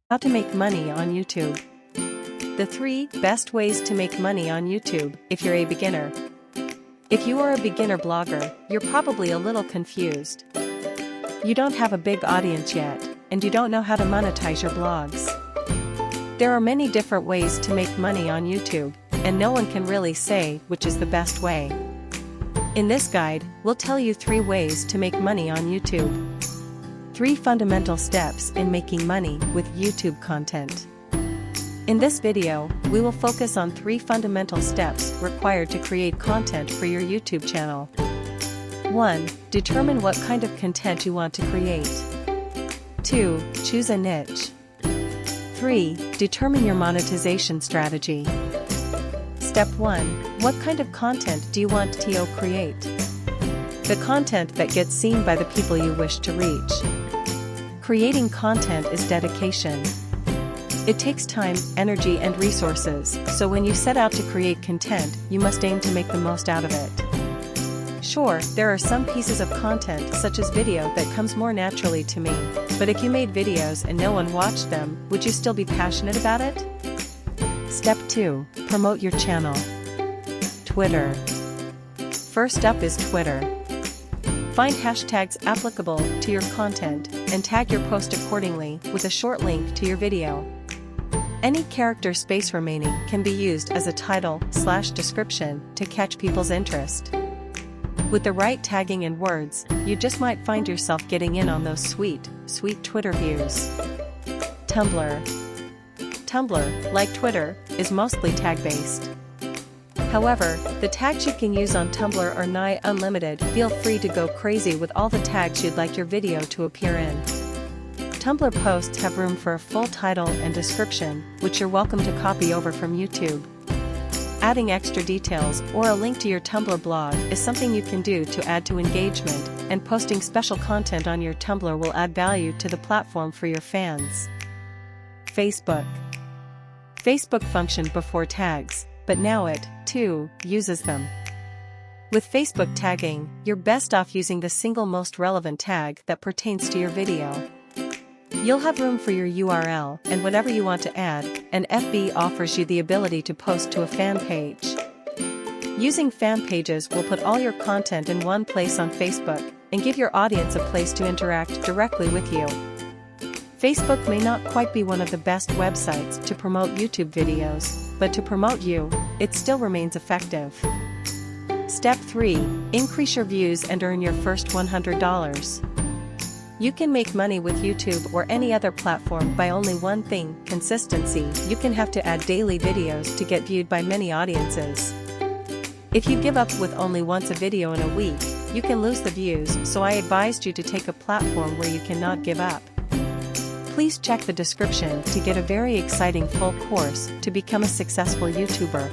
How to make money on YouTube. The 3 best ways to make money on YouTube if you're a beginner. If you are a beginner blogger, you're probably a little confused. You don't have a big audience yet, and you don't know how to monetize your blogs. There are many different ways to make money on YouTube, and no one can really say which is the best way. In this guide, we'll tell you 3 ways to make money on YouTube. 3 fundamental steps in making money with YouTube content. In this video, we will focus on 3 fundamental steps required to create content for your YouTube channel. 1. Determine what kind of content you want to create. 2. Choose a niche. 3. Determine your monetization strategy. Step 1. What kind of content do you want to create? The content that gets seen by the people you wish to reach. Creating content is dedication. It takes time, energy, and resources, so when you set out to create content, you must aim to make the most out of it. Sure, there are some pieces of content such as video that comes more naturally to me, but if you made videos and no one watched them, would you still be passionate about it? Step 2. Promote your channel. Twitter. First up is Twitter. Find hashtags applicable to your content and tag your post accordingly with a short link to your video. Any character space remaining can be used as a title/description to catch people's interest. With the right tagging and words, you just might find yourself getting in on those sweet Twitter views. Tumblr. Tumblr, like Twitter, is mostly tag-based. However, the tags you can use on Tumblr are nigh unlimited. Feel free to go crazy with all the tags you'd like your video to appear in. Tumblr posts have room for a full title and description, which you're welcome to copy over from YouTube. Adding extra details or a link to your Tumblr blog is something you can do to add to engagement, and posting special content on your Tumblr will add value to the platform for your fans. Facebook. Facebook functioned before tags, but now it, too, uses them. With Facebook tagging, you're best off using the single most relevant tag that pertains to your video. You'll have room for your URL and whatever you want to add, and FB offers you the ability to post to a fan page. Using fan pages will put all your content in one place on Facebook, and give your audience a place to interact directly with you. Facebook may not quite be one of the best websites to promote YouTube videos, but to promote you, it still remains effective. Step 3. Increase your views and earn your first $100. You can make money with YouTube or any other platform by only one thing: consistency. You can have to add daily videos to get viewed by many audiences. If you give up with only once a video in a week, you can lose the views, so I advised you to take a platform where you cannot give up. Please check the description to get a very exciting full course to become a successful YouTuber.